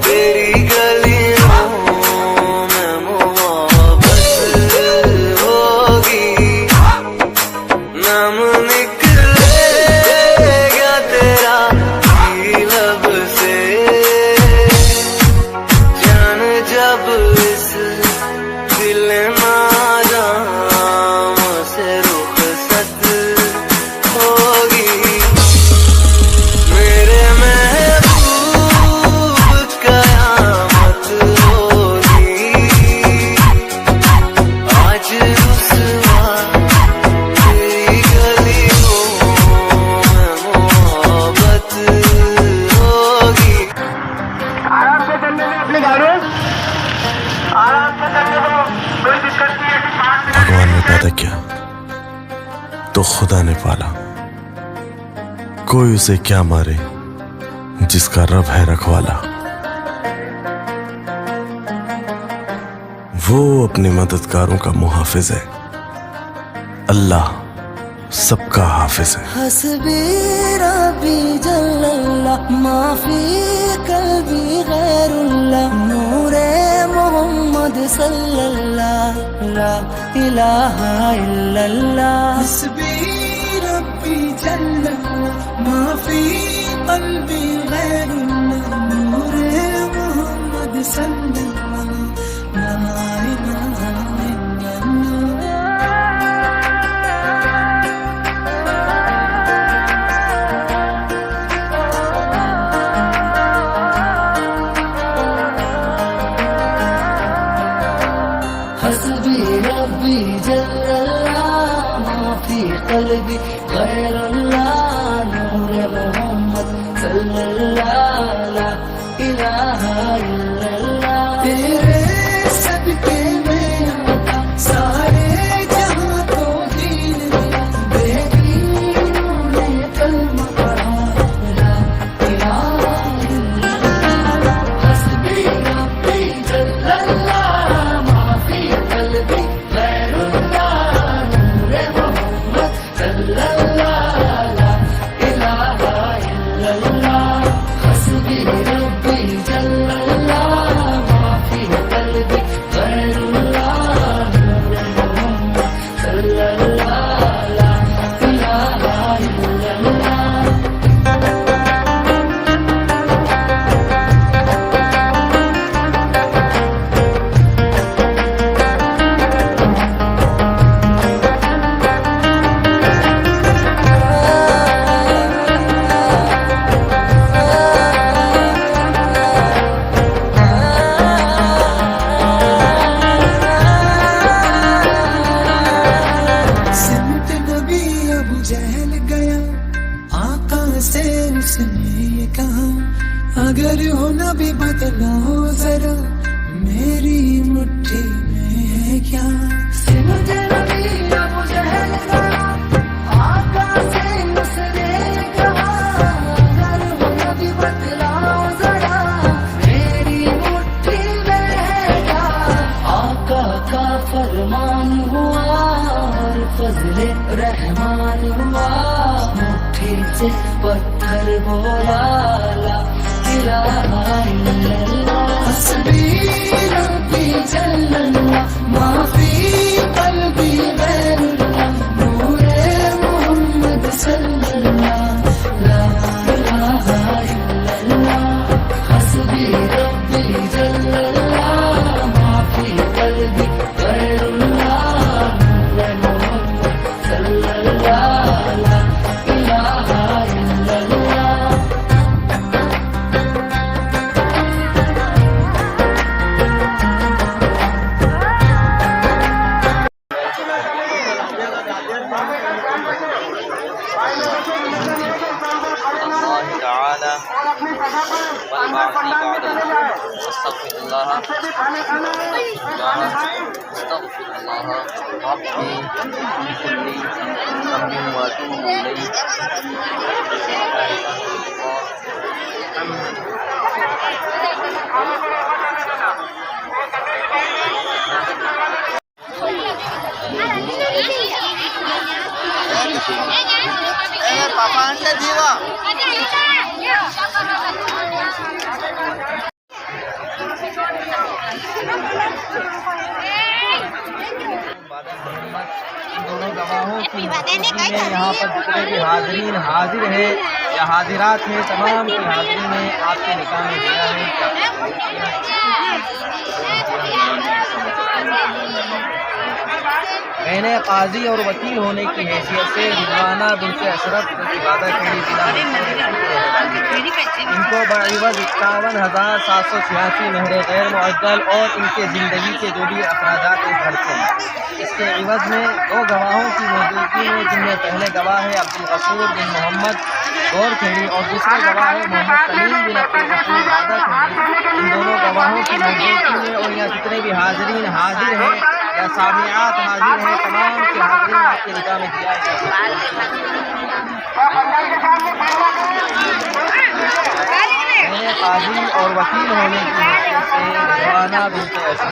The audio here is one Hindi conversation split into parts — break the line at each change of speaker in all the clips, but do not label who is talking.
तेरी गलियों में मोहब्बत होगी, नाम निकलेगा तेरा ही लब से, जान जब इस दिल नाज़ाम से रुखसत होगी, मेरे महबूब कयामत होगी, आज रुसवा तेरी गलियों में मोहब्बत होगी।
आराम से चलने में अपनी गाड़ी आराम से चलने दो, कोई दिक्कत नहीं है। 5 मिनट
भगवान ने पैदा किया तो खुदा ने पाला, कोई उसे क्या मारे जिसका रब है रखवाला। वो अपने मददगारों का मुहाफिज है, अल्लाह सबका हाफिज है।
हस्बी रब्बी जल्लल्लाह माफी कल्बी गैरुल्लाह नूरे मोहम्मद सल्लल्लाह ला इलाहा इल्लल्लाह। हस्बी रब्बी जल्लल्लाह माफी कल्बी गैरुल्लाह नूरे मोहम्मद सल्लल्लाह ला इलाहा इल्लल्लाह। हस्बी रब्बी जल्लल्लाह माफी कल्बी गैरुल्लाह नूर मोहम्मद सल्लल्लाह ला इलाहा इल्लल्लाह। तेरे सदके में आता सारे जहां को दीन दिया, बेदीनों ने कलमा पढ़ा ला इलाहा इल्लल्लाह। हस्बी रब्बी जल्लल्लाह जहल गया आका से उसने कहा, अगर हो नबी बतलाओ जरा मेरी मुट्ठी में है क्या। सिमत नबी अबू जहल गया आका से उसने कहा, अगर हो नबी बतलाओ जरा मेरी मुट्ठी में है क्या। आका का फरमान हुआ और फजले रहमान हुआ, मुट्ठी से पत्थर बोला ला इलाहा इल्लल्लाह। हस्बी रब्बी जल्लल्लाह माफी कल्बी गैरुल्लाह नूरे मोहम्मद सल्लल्लाह ला इलाहा इल्लल्लाह। हस्बी रब्बी जल्लल्लाह माफी कल्बी गैरुल्लाह नूरे मोहम्मद सल्लल्लाह ला इलाहा इल्लल्लाह।
Papa anda jiwa. गवाहों की मौजूदगी में यहाँ पर जितने भी हाजिरीन हाजिर हैं या हाजिरात हैं, तमाम की हाजिरी में आपके निकाह में दिया है। मैंने काजी और वकील होने की हैसियत से रिजवाना बिन्त अशरफ इबादत खेड़ी जिला इनको बइवज़ 51,786 महर गैर मुअज्जल और इनके ज़िंदगी के जो भी अखराजात खर्च हैं, इसके इवज़ में 2 गवाहों की मौजूदगी में, जिनमें पहले गवाह है अब्दुल गफूर बिन मोहम्मद गौर खेड़ी और दूसरे गवाह है मोहम्मद सलीम बिन अब्दुल गफूर आदा खेड़ी। इन दोनों गवाहों की मौजूदगी में और यहाँ जितने भी हाजिरीन हाजिर हैं या सामियात हाजिर हैं, तमाम की हाजिरी में आपके निकाह में दिया है। मैंने काजी और वकील होने की हैसियत से रिजवाना बिन्त अशरफ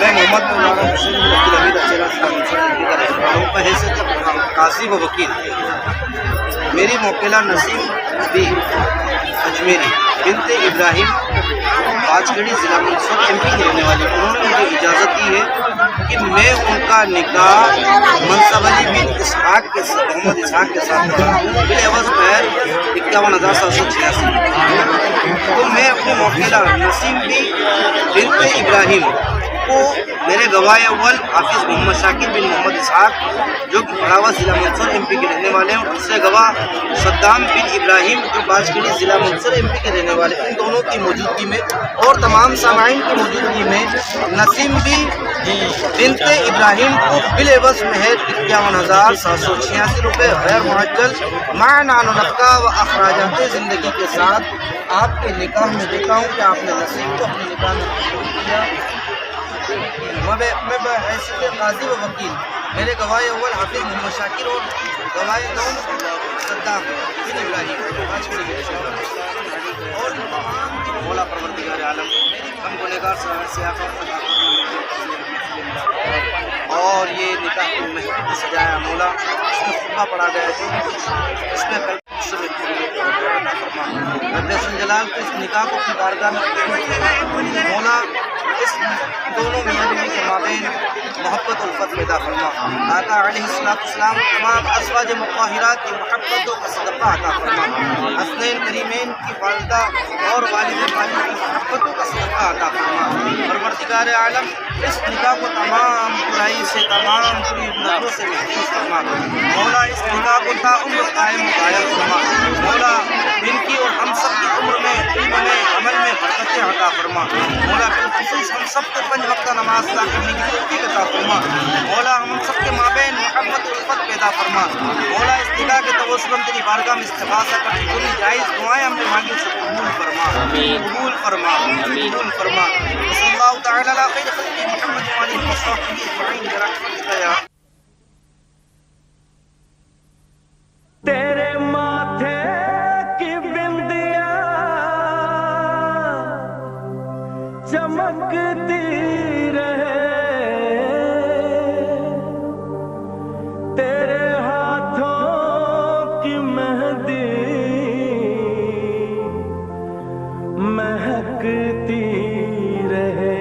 मैं मोहम्मद मौलाना हुसैन वकील अमीर हैसियत काजी व वकील मेरी मोकिला नसीम बी अजमेरी बिन्त इब्राहिम बाजगढ़ी ज़िला मंदसौर MP की रहने वाली, उन्होंने मुझे इजाज़त दी है कि मैं उनका निकाह मनसब अली बिन इसहाक के साथ मोहम्मद इसहाक के साथ बिलएवज़ महर 51,786। तो मैं अपनी मोकिला नसीम बी बिन्त इब्राहिम को मेरे गवाह अव्वल हाफिज़ मोहम्मद शाकिर बिन मोहम्मद इसहाक जो कि भड़ावा ज़िला मंदसौर MP के रहने वाले हैं, और दूसरे गवाह सद्दाम बिन इब्राहिम जो बाजगढ़ी ज़िला मंदसौर MP के रहने वाले, इन दोनों की मौजूदगी में और तमाम सामाइन की मौजूदगी में नसीम बी बिन्त इब्राहिम को बिलएवज़ महर 51,786 रुपये गैर मुअज्जल मानान नफ़क़ा व अखराजात ज़िंदगी के साथ आपके निकाह में देता हूँ कि आपने नसीम को अपने निकाह में किया। मैं हैसियत काजी व वकील मेरे गवाह अव्वल हाफिज़ मोहम्मद शाकिर और गवाह नौम सद्दाम बिन इब्राहिम और मौला परवरदिगार आलम हम गुनहगार से और ये निकाह महफिल सजाया मौला, इसमें खुतबा पढ़ा गया जो इसमें जलाल इस निकाह को अपनी बारगाह में मौला इस दोनों मियाँ बीवी के माबैन मोहब्बत उल्फत पैदा फरमा। आका अलैहिस्सलाम तमाम अज़वाज मुताहिरात की मोहब्बतों का सदक़ा अता फरमा। हसनैन करीमैन की वालिदा और वालिद वालिद की मोहब्बतों का सदक़ा अता फरमा। परवरदिगार आलम इस निकाह को तमाम बुराई से तमाम बुरी नज़रों से महफूज फरमा। मौला इस निकाह को ताउम्र कायम फरमा। मौला इनकी और हम सब की उम्र में, इल्म में, अमल में बरकत बरकतें अता फरमा। मौला बिलखुसूस हम सब को 5 वक्त नमाज अदा करने की तौफीक अता फरमा। मौला हम सब के माबैन मोहब्बत उल्फत पैदा फरमा। मौला इस निगाह के तवस्सुल हम तेरी बारगाह में इस्तिग़ासा करते पूरी जायज़ दुआएं हमने मांगी सब कबूल फरमा, कबूल फरमा, कबूल फरमा। सल्लल्लाहु तआला अला खैर खल्क़ि मुहम्मद व आलिहि व सहबिहि अजमईन बिरहमतिका या
तेरे माथे की बिंदिया चमकती रहे, तेरे हाथों की मेहंदी महकती रहे,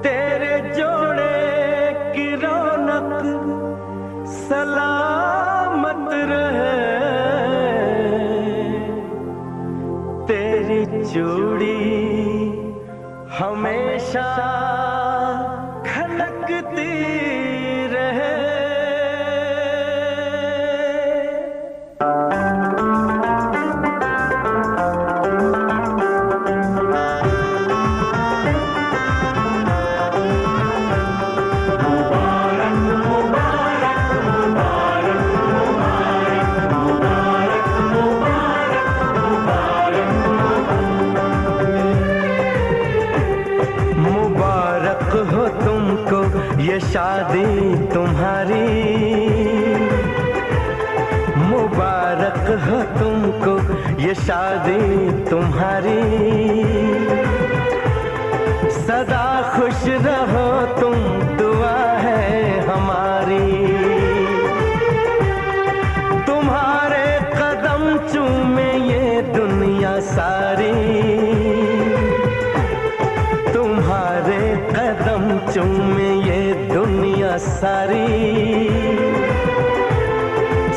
तेरे जोड़े की रौनक सलामत रहे, तेरी चूड़ी हमेशा खनकती रहे। मुबारक हो तुमको ये शादी तुम्हारी, मुबारक हो तुमको ये शादी तुम्हारी, सदा खुश रहो तुम दुआ है हमारी, तुम्हारे कदम चूमे ये दुनिया सारी, तुम्हारे कदम चूमे ये दुनिया सारी,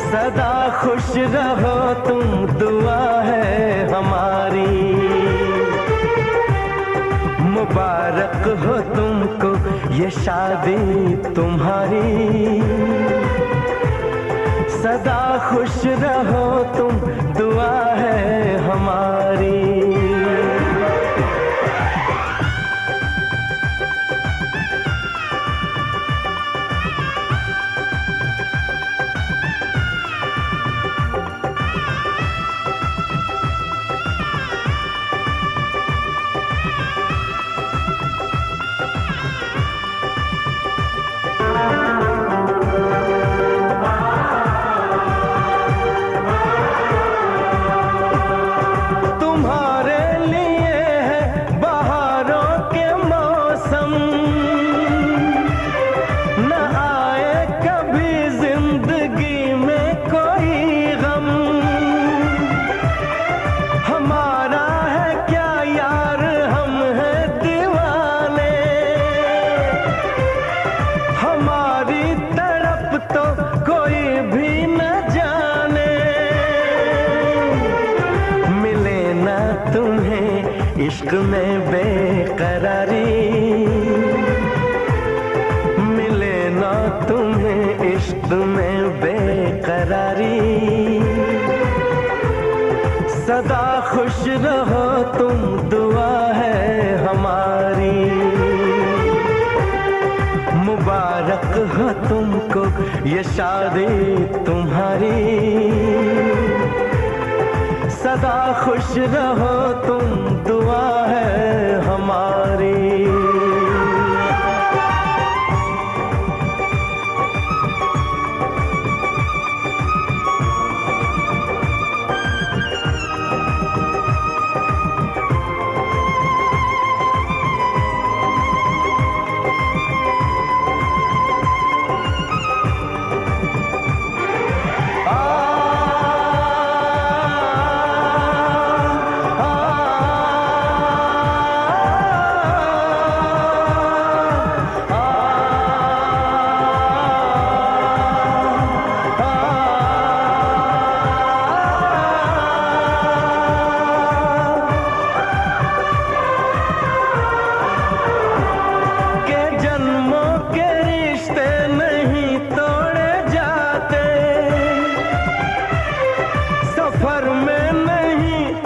सदा खुश रहो तुम दुआ है हमारी, मुबारक हो तुमको ये शादी तुम्हारी, सदा खुश रहो तुम दुआ है हमारी। इश्क में बेकरारी मिले ना तुम्हें, इश्क में बेकरारी, सदा खुश रहो तुम दुआ है हमारी, मुबारक हो तुमको ये शादी तुम्हारी, सदा खुश रहो तुम दुआ है हमारी।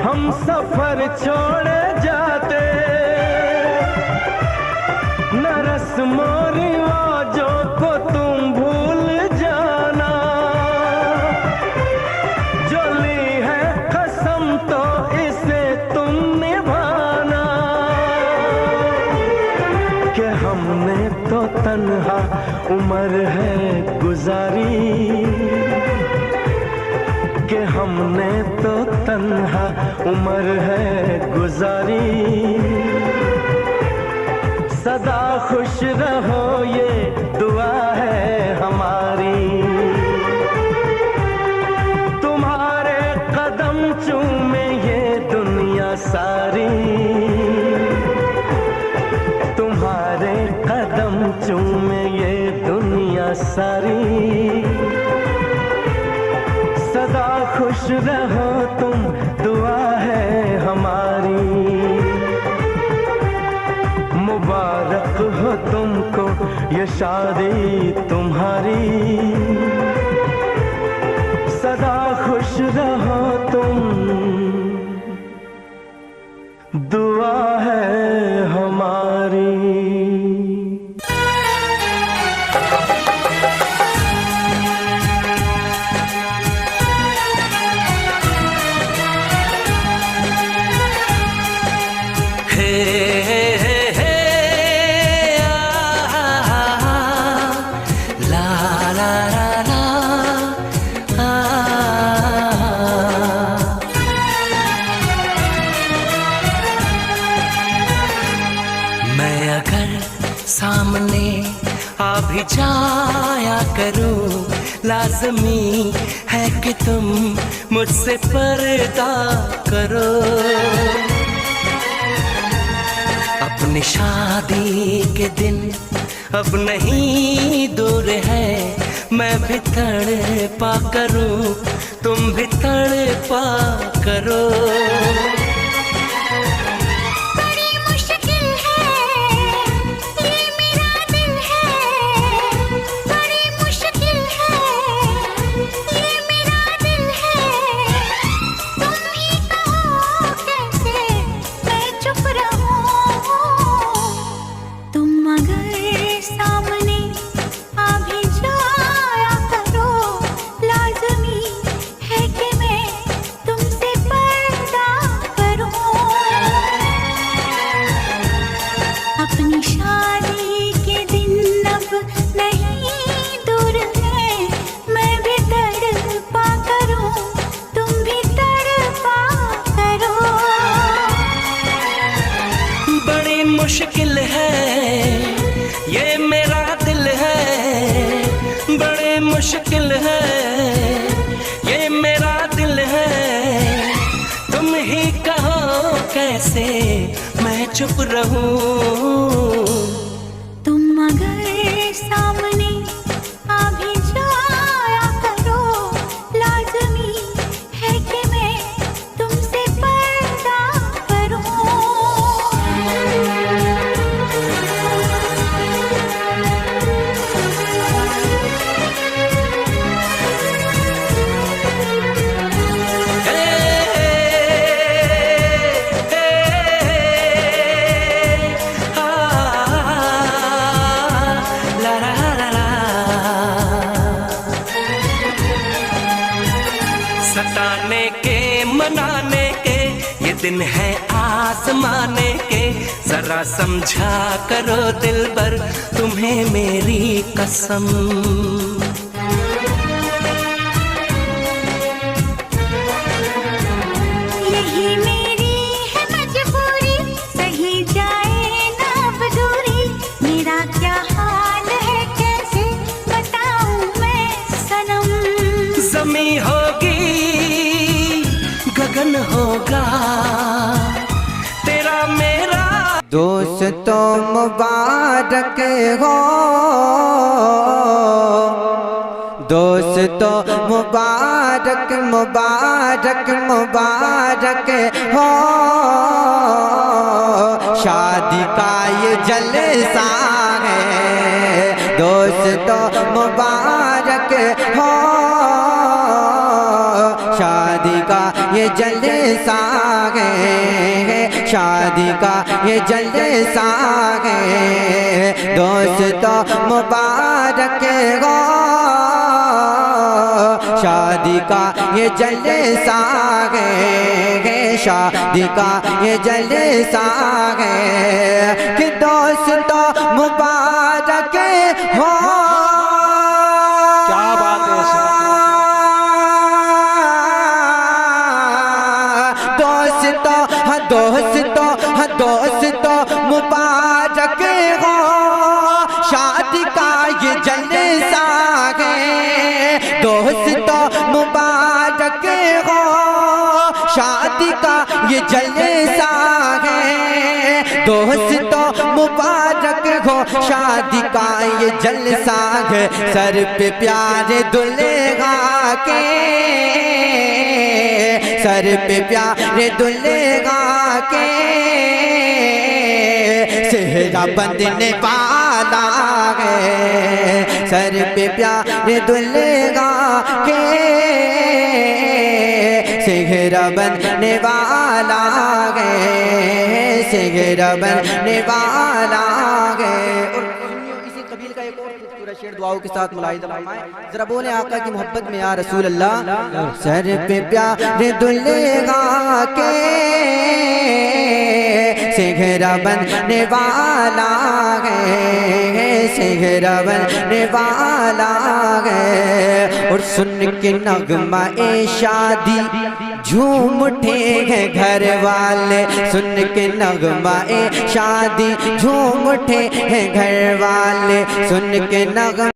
हम
रस्मों रिवाजों को तुम भूल जाना, जो ली है कसम तो इसे तुम निभाना, कि हमने तो तन्हा उम्र है गुजारी, कि हमने तो तन्हा उम्र है गुजारी। सदा खुश रहो ये दुआ है हमारी, तुम्हारे कदम चूमे ये दुनिया सारी, तुम्हारे कदम चूमे ये दुनिया सारी। सदा खुश रहो तुम दुआ है हमारी, मुबारक हो तुमको ये शादी तुम्हारी। सदा खुश रहो तुम दुआ है हमारी।
सामने आ भी जाया करूं, लाज़मी है कि तुम मुझसे पर्दा करो। अपनी शादी के दिन अब नहीं दूर है, मैं भी तड़पा करूं, तुम भी तड़पा करो। मुश्किल है ये मेरा दिल है, बड़े मुश्किल है ये मेरा दिल है। तुम ही कहो कैसे मैं चुप रहूं।
तुम अगर सामने आ भी जाया करो, लाज़मी है कि मैं तुमसे पर्दा करूं।
सताने के मनाने के ये दिन है आजमाने के, जरा समझा करो दिलबर तुम्हें मेरी कसम।
यही मेरी है मजबूरी, सही जाए ना अब दूरी, मेरा क्या हाल है कैसे बताऊं मैं सनम।
ज़मीं होगी गगन होगा तेरा मेरा।
दोस्तों मुबारक हो, दोस्तों मुबारक मुबारक मुबारक हो, शादी का ये जलसा है। दोस्तों मुबारक हो, शादी का ये जलसा है। शादी का ये जलसा है दोस्तों मुबारक हो शादी का ये जलसा है शादी का ये जलसा है कि दोस्तों मुबारक हो
क्या बात है
दोस्तों मुबारक हो शादी का ये जलसा है दोस्तों मुबारक हो शादी का ये जलसा है दोस्तों मुबारक हो शादी का ये जलसा है सर पे प्यारे दुल्हा के सर पे प्यारे दुल्हा के सेहरा बंधने वाला है सर पे प्यारे दुल्हा के सेहरा बंधने वाला है सेहरा बंधने वाला है। इसी कबील का एक और खूबसूरत शेर दुआओं के साथ मुलाहिज़ा फरमाएं जरा बोले आका की मोहब्बत में या रसूल अल्लाह सर पे प्यारे दुल्हा के सेहरा बनने वाला है सेहरा बनने वाला है और सुन के नगमा ए शादी झूम उठे हैं घर वाले सुन के नगमा ए शादी झूम उठे हैं घर वाले सुन के नगमा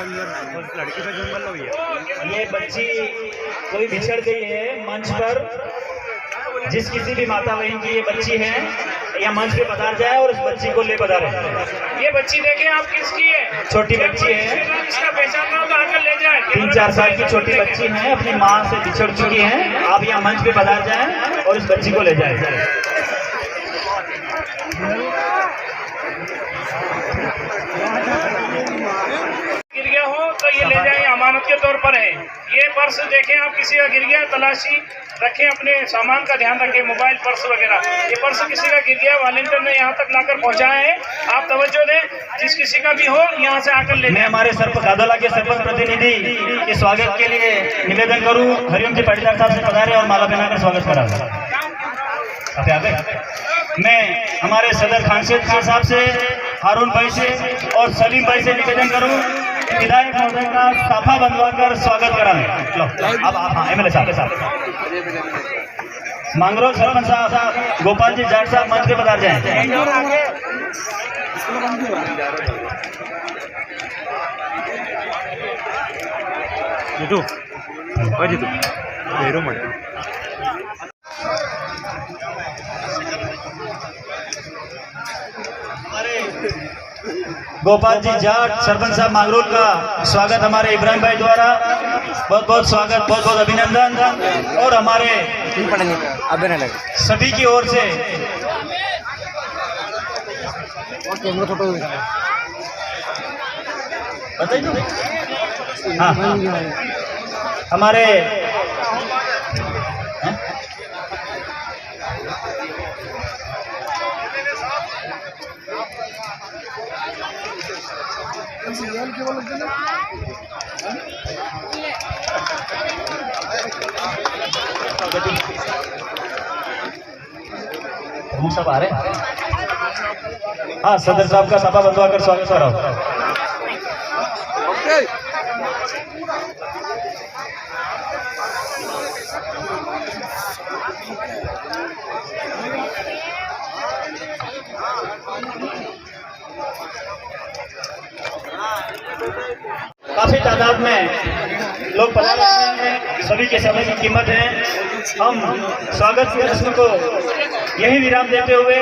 ये बच्ची कोई बिछड़ गई है मंच पर, जिस किसी भी माता बहन की ये बच्ची है या मंच पे पधार जाए और उस बच्ची को ले पधारे।
ये बच्ची देखें आप किसकी है,
छोटी बच्ची है,
इसका पहचान ना हो तो आकर ले जाए।
3-4 साल की छोटी बच्ची है, अपनी माँ से बिछड़ चुकी है। आप यहाँ मंच पे पधार जाए और इस बच्ची को ले जाए।
गिर गया हो तो ये ले जाए, अमानत के तौर पर है। ये पर्स देखें आप, किसी का गिर गया तलाशी रखें, अपने सामान का ध्यान रखें, मोबाइल पर्स वगैरह। ये पर्स किसी का गिर गया, वॉलंटियर ने यहाँ तक लाकर पहुँचाया है। आप तवज्जो दें, जिस किसी का भी हो यहाँ से आकर ले।
मैं हमारे गादोला के सरपंच प्रतिनिधि के स्वागत के लिए निवेदन करूँ, हरिओम जी पाटीदार साहब से पधारे और माला पहनाकर स्वागत करा। मैं हमारे सदर खानशेद खान साहब से, हारून भाई से और सलीम भाई से निवेदन करूं विधायक महोदय का साफा बंधवाकर स्वागत कराएं। अब हाँ MLA साहब मांगरोल सरपंच साहब गोपाल जी जाट साहब मंच पे पधार जाएं। गोपाल जी जाट सरपंच साहब मांगरोल का स्वागत हमारे इब्राहिम भाई द्वारा, बहुत बहुत स्वागत, बहुत बहुत अभिनंदन। और हमारे सभी की ओर से हाँ हमारे सब आ रहे हैं। हाँ सदर साहब का सभा बंधवाकर स्वागत कर रहा हूँ। काफी तादाद में लोग पधारे हैं, सभी के समय की कीमत है। हम स्वागत की रस्म को यही विराम देते हुए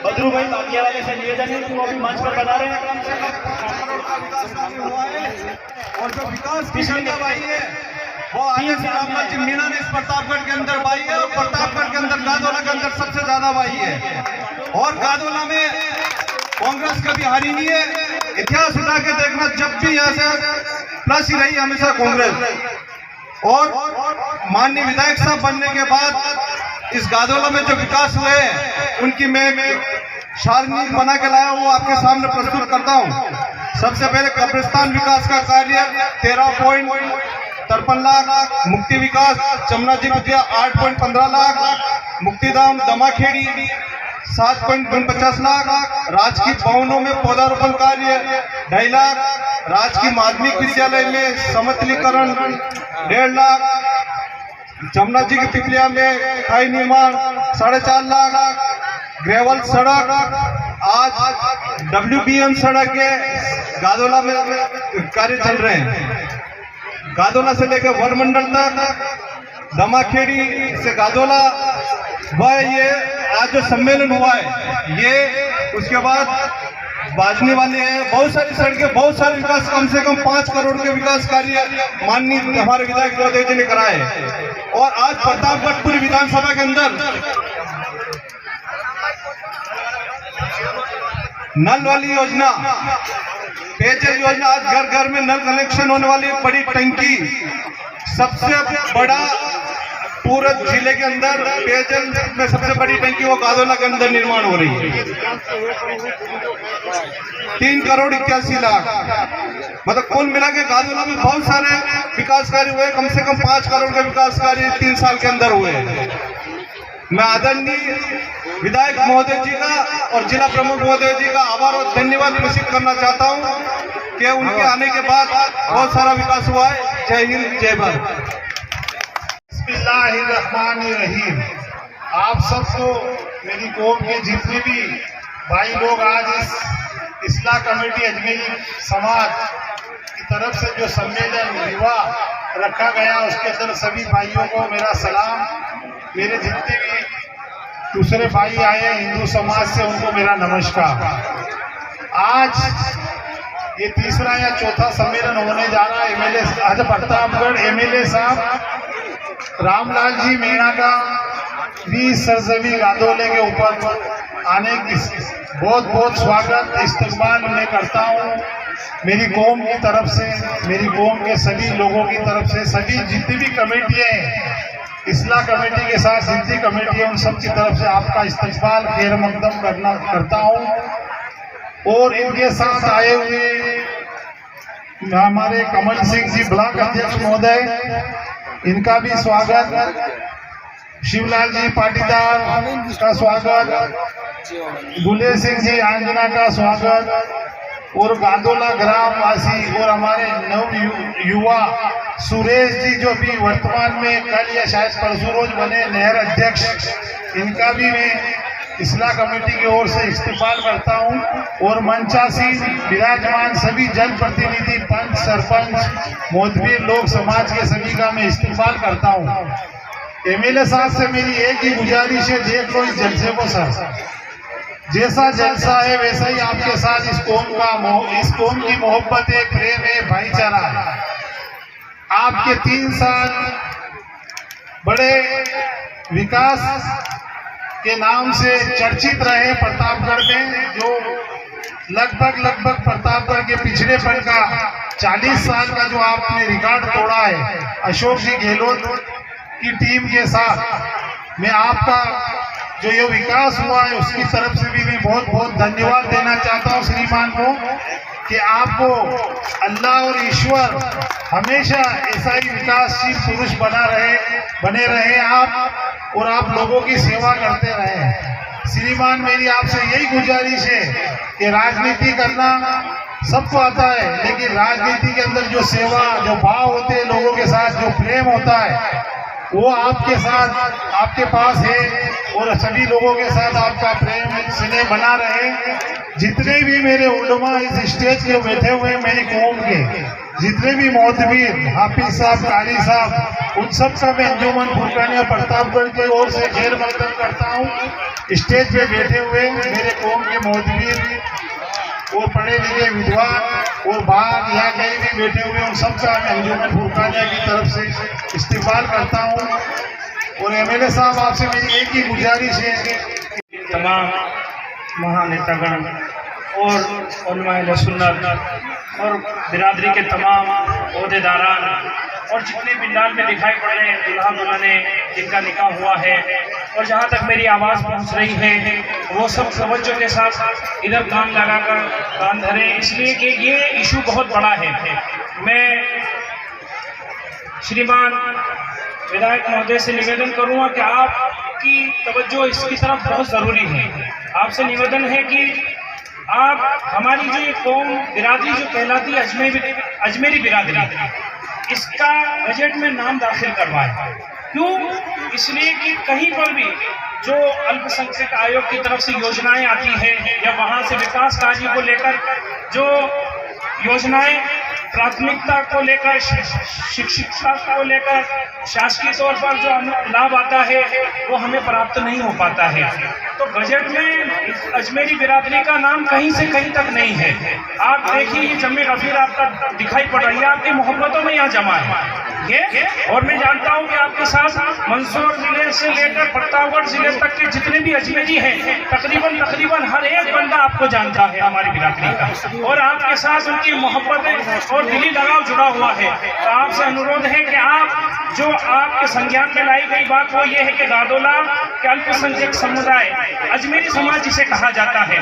बद्रू भाई बाकिया वाले से निवेदन है कि वो भी मंच पर पधारे हैं।
और जो विकास की गंगा बाई है वो आगे से रामनाथ जी मीना ने इस प्रतापगढ़ के अंदर बाई है, और प्रतापगढ़ के अंदर गादोला के अंदर सबसे ज्यादा बाई है। और गादोला में कांग्रेस कभी हारी नहीं है। इतिहास उठा के देखना, जब भी यहाँ से प्लस ही रही हमेशा कांग्रेस। और माननीय विधायक साहब बनने के बाद इस गादोला में जो विकास हुए उनकी मैं सारणी बना के लाया, वो आपके सामने प्रस्तुत करता हूँ। सबसे पहले कब्रिस्तान विकास का कार्य 13.53 लाख, मुक्ति विकास चमना जी विद्या 8.15 लाख, मुक्तिधाम दमाखेड़ी 7.49 लाख, राजकीय भवनों में पौधारोपण कार्य 2.5 लाख, राजकीय माध्यमिक विद्यालय में समतलीकरण 1.5 लाख, जमुना जी की पिपलिया में खाई निर्माण 4.5 लाख, ग्रेवल सड़क आज WBM सड़क के गादोला में कार्य चल रहे हैं। गादोला से लेकर वरमंडल तक, दमाखेड़ी से गादोला, वह ये आज जो सम्मेलन हुआ है ये उसके बाद बाजने वाले हैं। बहुत सारी सड़कें, बहुत सारे विकास, कम से कम 5 करोड़ के विकास कार्य माननीय हमारे विधायक महोदय जी ने कराए। और आज प्रतापगढ़ पूरी विधानसभा के अंदर नल वाली योजना, पेयजल योजना, आज घर घर में नल कनेक्शन होने वाली बड़ी टंकी, सबसे बड़ा पूरे जिले के अंदर पेयजल में सबसे बड़ी टंकी वो गादोला के अंदर निर्माण हो रही है। 3 करोड़ 81 लाख, मतलब कुल मिला के गादोला में बहुत सारे विकास कार्य हुए। कम से कम 5 करोड़ के विकास कार्य 3 साल के अंदर हुए। मैं आदरणीय विधायक महोदय जी का और जिला प्रमुख महोदय जी का आभार और धन्यवाद घोषित करना चाहता हूं कि उनके आने के बाद बहुत सारा विकास हुआ है। जय हिंद, जय भारत।
बिस्मिल्लाहिर्रहमानिर्रहीम। आप सबको
मेरी कौम के जितने भी भाई लोग आज इस इस्लाह कमेटी अजमेरी समाज की तरफ से जो सम्मेलन विवाह रखा गया उसके अंदर सभी भाइयों को मेरा सलाम, मेरे जितने भी दूसरे भाई आए हैं हिंदू समाज से उनको मेरा नमस्कार। आज ये तीसरा या चौथा सम्मेलन होने जा रहा है एमएलए आज प्रतापगढ़ एमएलए साहब रामलाल जी मीणा का भी सरजमी गादोले के ऊपर आने की बहुत बहुत स्वागत इस्तकबाल मैं करता हूँ मेरी कौम की तरफ से, मेरी कौम के सभी लोगों की तरफ से, सभी जितनी भी कमेटियाँ हैं इस्लाह कमेटी के साथ जितनी कमेटी है उन सब की तरफ से आपका इस्तकबाल खैर मकदम करता हूँ। और इनके साथ आए हुए हमारे कमल सिंह जी ब्लॉक अध्यक्ष महोदय, इनका भी स्वागत, शिवलाल जी पाटीदार का स्वागत, बुले सिंह जी आंजना का स्वागत, और गादोला ग्राम वासी और हमारे नव युवा सुरेश जी जो भी वर्तमान में कल या शायद परसों रोज बने नहर अध्यक्ष, इनका भी मैं इस्लाह कमेटी की ओर से इस्तेमाल करता हूं। और मंचासी विराजमान सभी जनप्रतिनिधि, पंच, सरपंच, मोतबीर लोग समाज के सभी का मैं इस्तेमाल करता हूं। एमएलए साहब से मेरी एक ही गुजारिश है, देख लो इस जलसे को सर, जैसा जलसा है वैसा ही आपके साथ इस कौम की मोहब्बत है, प्रेम है, भाईचारा है। आपके 3 साल बड़े विकास के नाम से चर्चित रहे प्रतापगढ़ में, जो लगभग प्रतापगढ़ के पिछड़ेपन का 40 साल का जो आपने रिकॉर्ड तोड़ा है अशोक जी गहलोत की टीम के साथ, मैं आपका जो ये विकास हुआ है उसकी तरफ से भी मैं बहुत बहुत धन्यवाद देना चाहता हूँ श्रीमान को, कि आपको अल्लाह और ईश्वर हमेशा ऐसा ही विकासशील पुरुष बने रहे आप, और आप लोगों की सेवा करते रहे। श्रीमान मेरी आपसे यही गुजारिश है कि राजनीति करना सबको आता है, लेकिन राजनीति के अंदर जो सेवा, जो भाव होते हैं लोगों के साथ, जो प्रेम होता है वो आपके साथ, आपके पास है, और सभी लोगों के साथ आपका प्रेम स्नेह बना रहे। जितने भी मेरे उलमा इस स्टेज पे बैठे हुए हैं मेरी कौम के, जितने भी मोहतबीर, हाफिज साहब, कारी साहब, उन सब का मैं अंजुमन फुरकानिया प्रतापगढ़ की ओर से खैर मकदम करता हूँ। स्टेज पे बैठे हुए मेरे कौम के मोहतबीर और पढ़े लिखे विद्वान और बाहर या कहीं भी बैठे हुए उन सब का मैं अंजुमन फुरकानिया की तरफ से इस्तेमाल करता हूँ। और एमएलए साहब आपसे मेरी एक ही गुजारिश है,
तमाम महानेतागण और उलमाए सुन्नत और बिरादरी के तमाम ओहदेदारान और जितने बिंदाल में दिखाई पड़ रहे हैं दुल्हा दुल्हने जिनका निकाह हुआ है, और जहाँ तक मेरी आवाज़ पहुँच रही है वो सब तवज्जो के साथ इधर कान लगाकर कान धरें, इसलिए कि ये इशू बहुत बड़ा है। मैं श्रीमान विधायक महोदय से निवेदन करूँगा कि आपकी तवज्जो इसकी तरफ बहुत ज़रूरी है। आपसे निवेदन है कि आप हमारी जो ये कौम बिरादरी जो कहलाती है अजमेरी बिरादरी, इसका बजट में नाम दाखिल करवाएं। क्यों? इसलिए कि कहीं पर भी जो अल्पसंख्यक आयोग की तरफ से योजनाएं आती है या वहाँ से विकास कार्य को लेकर जो योजनाएं प्राथमिकता को लेकर, शिक्षिका को लेकर शासकीय तौर पर जो लाभ आता है वो हमें प्राप्त नहीं हो पाता है। तो बजट में अजमेरी बिरादरी का नाम कहीं से कहीं तक नहीं है। आप देखिए ये जम्मे गफीर आपका दिखाई पड़ रही है, आपकी मोहब्बतों में यहाँ जमा है ये। और मैं जानता हूँ कि आपके साथ मंदसौर जिले से लेकर प्रतापगढ़ जिले तक के जितने भी अजमेरी हैं तकरीबन हर एक बंदा आपको जानता है हमारी बिरादरी का, और आपके साथ उनकी मोहब्बतें और दिली लगाव जुड़ा हुआ है। तो आपसे अनुरोध है कि आप जो आपके संज्ञान में लाई गई बात वो ये है कि गादोला के अल्पसंख्यक समुदाय अजमेरी समाज जिसे कहा जाता है,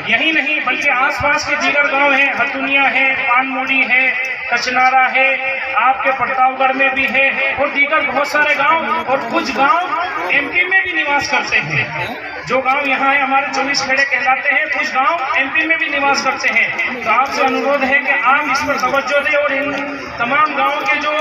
यही नहीं बल्कि आसपास के दीगर गांव हैं, हतुनिया है, पानमोड़ी है, कचनारा है, आपके प्रतापगढ़ में भी है और दीगर बहुत सारे गांव और कुछ गांव एमपी में भी निवास करते हैं। जो गांव यहाँ है हमारे 24 खेड़े कहलाते हैं, कुछ गांव एमपी में भी निवास करते हैं। तो आपसे अनुरोध है कि आप इस पर तवज्जो दें और इन तमाम गाँव के जो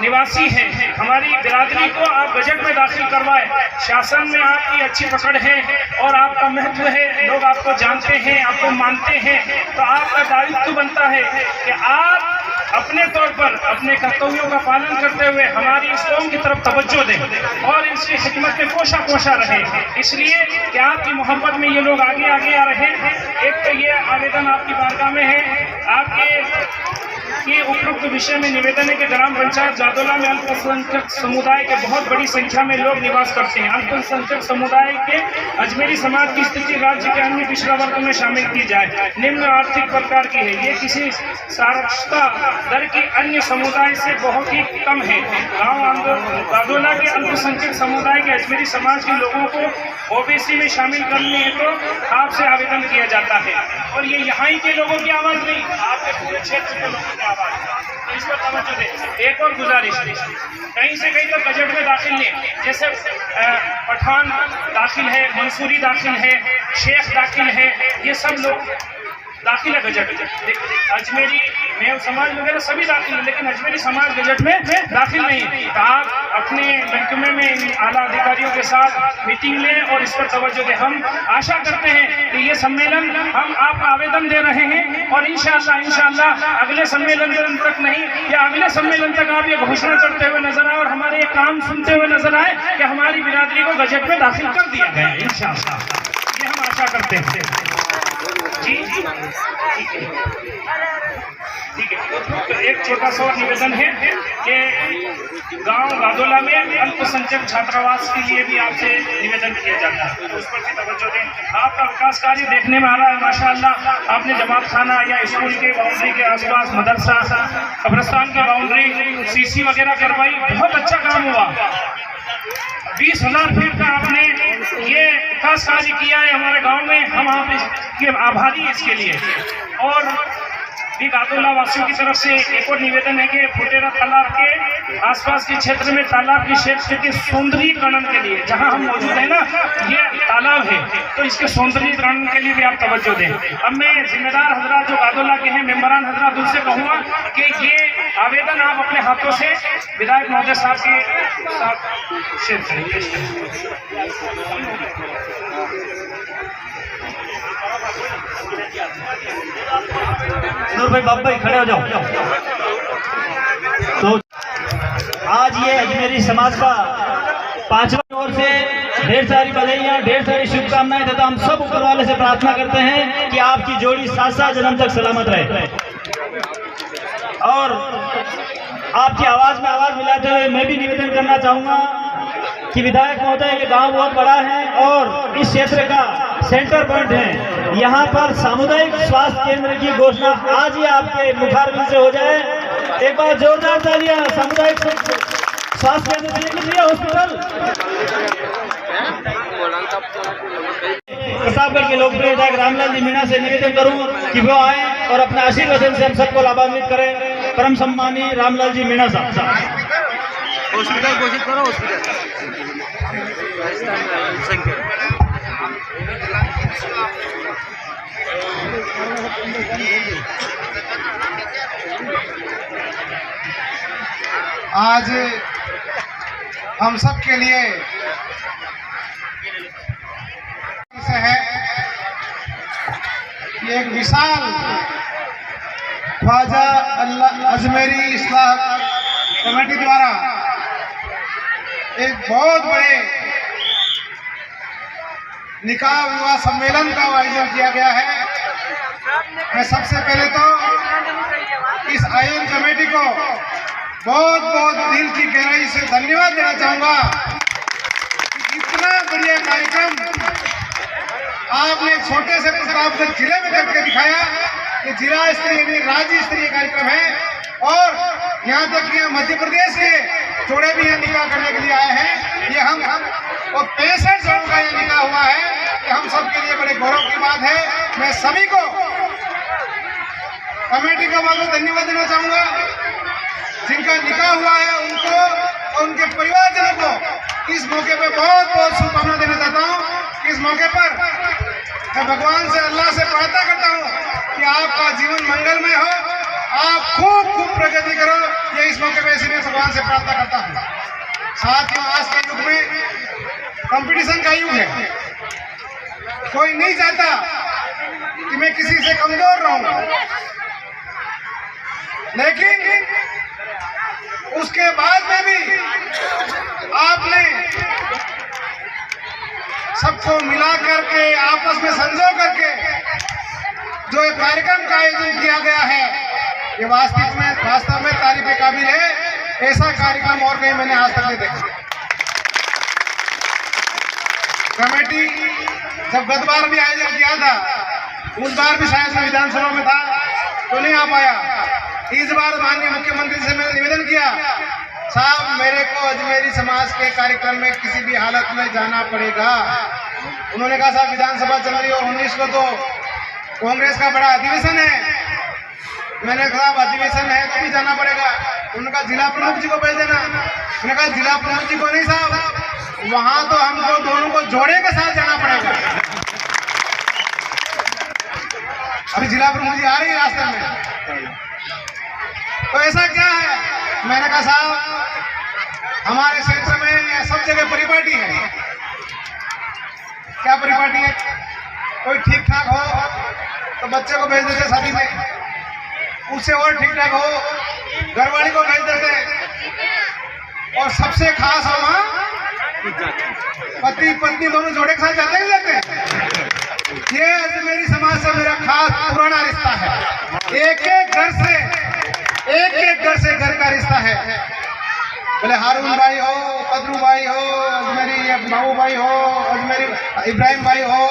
निवासी हैं हमारी बिरादरी को आप बजट में दाखिल करवाएं। शासन में आपकी अच्छी पकड़ है और आपका महत्व है, लोग आपको जानते हैं, आपको मानते हैं, तो आपका दायित्व बनता है कि आप अपने तौर पर अपने कर्तव्यों का पालन करते हुए हमारी इस कौम की तरफ तवज्जो दें और इसकी खिदमत में कोशा रहे। इसलिए कि आपकी मोहब्बत में ये लोग आगे आगे आ रहे हैं। एक तो ये आवेदन आपकी बारगाह में है, आपके ये उपरोक्त विषय में निवेदन है कि ग्राम पंचायत जादोला में अल्पसंख्यक समुदाय के बहुत बड़ी संख्या में लोग निवास करते हैं। अल्पसंख्यक समुदाय के अजमेरी समाज की स्थिति राज्य के अन्य पिछड़ा वर्ग में शामिल की जाए। निम्न आर्थिक प्रकार की है, ये किसी साक्षरता दर की अन्य समुदाय से बहुत ही कम है। गाँव जादोला के अल्पसंख्यक समुदाय के अजमेरी समाज के लोगों को ओबीसी में शामिल करने हेतु आपसे आवेदन किया जाता है। और ये यहाँ ही के लोगों की आवाज़ नहीं, आपके पूरे क्षेत्र के लोगों की आवाज़, तो इस पर तवज्जो दें। एक और गुजारिश, कहीं से कहीं तो बजट में दाखिल नहीं, जैसे पठान दाखिल है, मंसूरी दाखिल है, शेख दाखिल है, ये सब लोग दाखिल है बजट। अजमेरी मेव समाज वगैरह सभी दाखिल है, लेकिन अजमेरी समाज बजट में दाखिल नहीं। तो आप अपने महकमे में आला अधिकारियों के साथ मीटिंग लें और इस पर तवज्जो दें। हम आशा करते हैं कि ये सम्मेलन हम आपका आवेदन दे रहे हैं और इंशाअल्लाह अगले सम्मेलन तक नहीं या अगले सम्मेलन तक आप ये घोषणा करते हुए नजर आए और हमारे ये काम सुनते हुए नजर आए कि हमारी बिरादरी को बजट में दाखिल कर दिया गया है। इंशाअल्लाह ये हम आशा करते हैं। जी ठीक है। तो एक छोटा सा निवेदन है कि गांव गादोला में अल्पसंख्यक छात्रावास के लिए भी आपसे निवेदन किया जाता है, तो उस पर भी तवज्जो दें। आपका विकास कार्य देखने में आ रहा है माशाअल्लाह। आपने जमात खाना या स्कूल के बाउंड्री के आसपास मदरसा, कब्रिस्तान की बाउंड्री, सीसी वगैरह करवाई, बहुत अच्छा काम हुआ। 20,000 फीट का आपने ये विकास कार्य किया है हमारे गांव में, हम आपके आभारी हैं इसके लिए। और भी गादोला वासियों की तरफ से एक और निवेदन है कि फुटेरा तालाब के आसपास के क्षेत्र में तालाब के क्षेत्र के सौंदर्यीकरण के लिए, जहां हम मौजूद हैं ना, ये तालाब है, तो इसके सौंदर्यीकरण के लिए भी आप तवज्जो दें। अब मैं जिम्मेदार हजरात जो गादोला के हैं, मेंबरान हजरात, उनसे कहूँगा कि ये आवेदन आप अपने हाथों से विधायक महोदय साहब के साथ शेयर करें।
नूर भाई, बाबा भाई खड़े हो जाओ। तो आज ये अजमेरी समाज का 5वां ओर से ढेर सारी बधाइयाँ, ढेर सारी शुभकामनाएं तथा हम सब ऊपर वाले से प्रार्थना करते हैं कि आपकी जोड़ी 7 जन्म तक सलामत रहे। और आपकी आवाज में आवाज मिलाते हुए मैं भी निवेदन करना चाहूँगा कि विधायक महोदय, ये गांव बहुत बड़ा है और इस क्षेत्र का सेंटर पॉइंट है। यहाँ पर सामुदायिक स्वास्थ्य केंद्र की घोषणा आज ही आपके मुखारबिन से हो जाए। एक बार जोरदार तालियां सामुदायिक स्वास्थ्य केंद्र के लिए, हॉस्पिटल। प्रतापगढ़ के लोकप्रिय विधायक रामलाल जी मीणा से निवेदन करूं कि वो आए और अपने आशीर्वचन से हम सबको लाभान्वित करें। परम सम्मानी रामलाल जी मीणा साहब।
हॉस्पिटल घोषित करो, हॉस्पिटल
आज हम सब के लिए है ये एक विशाल ख्वाजा अजमेरी इस्लाह कमेटी द्वारा एक बहुत बड़े निकाह विवाह सम्मेलन का आयोजन किया गया है। मैं सबसे पहले तो इस आयोजन कमेटी को बहुत बहुत दिल की गहराई से धन्यवाद देना चाहूँगा। इतना बढ़िया कार्यक्रम आपने छोटे से प्रतापगढ़ जिले में करके दिखाया कि जिला स्तरीय राज्य स्तरीय कार्यक्रम है और यहाँ तक कि मध्य प्रदेश के जोड़े भी यहाँ निकाह करने के लिए आए हैं। ये हम और 65 जनों का ये निकाह हुआ है कि हम सब के लिए बड़े गौरव की बात है। मैं सभी को कमेटी का बहुत धन्यवाद देना चाहूंगा। जिनका निकाह हुआ है उनको और उनके परिवारजनों को इस मौके पे बहुत बहुत शुभकामना देना चाहता हूँ कि इस मौके पर मैं भगवान से, अल्लाह से प्रार्थना करता हूँ कि आपका जीवन मंगलमय हो, आप खूब खूब प्रगति करो। ये इस मौके पे इसलिए भगवान से प्रार्थना करता हूँ। साथ ही आज के युग में कंपटीशन का युग है, कोई नहीं चाहता कि मैं किसी से कमजोर रहूं, लेकिन उसके बाद में भी आपने सबको मिला करके, आपस में संजो करके जो एक कार्यक्रम का आयोजन किया गया है, ये वास्तव में तारीफ के काबिल है। ऐसा कार्यक्रम और कहीं मैंने आज तक नहीं देखा। कमेटी जब गत बार भी आयोजन किया था, उस बार भी शायद मैं विधानसभा में था तो नहीं आ पाया। इस बार माननीय मुख्यमंत्री से मैंने निवेदन किया, साहब मेरे को अजमेरी समाज के कार्यक्रम में किसी भी हालत में जाना पड़ेगा। उन्होंने कहा साहब विधानसभा चल रही है और 19 को तो कांग्रेस का बड़ा अधिवेशन है। मैंने कहा अधिवेशन है तो भी जाना पड़ेगा। उन्होंने कहा जिला प्रमुख जी को भेज देना। मैंने कहा जिला प्रमुख जी को नहीं साहब, वहां तो हमको दोनों को जोड़े के साथ जाना पड़ेगा। अभी जिला प्रमुख जी आ रही है रास्ते में, तो ऐसा क्या है? मैंने कहा साहब हमारे क्षेत्र में सब जगह परिपाटी है। क्या परिपाटी है? कोई ठीक ठाक हो तो बच्चे को भेज देते शादी में, उससे और ठीक ठाक हो घरवाली को भेज देते, और सबसे खास हो वहाँ पति पत्नी दोनों जोड़े के साथ जाते ही जाते हैं। ये अजमेरी समाज से मेरा खास पुराना रिश्ता है। एक एक घर से घर का रिश्ता है। बोले हारून भाई हो, कदरू भाई हो, अजमेरी बाबू भाई हो, अजमेरी इब्राहिम भाई हो,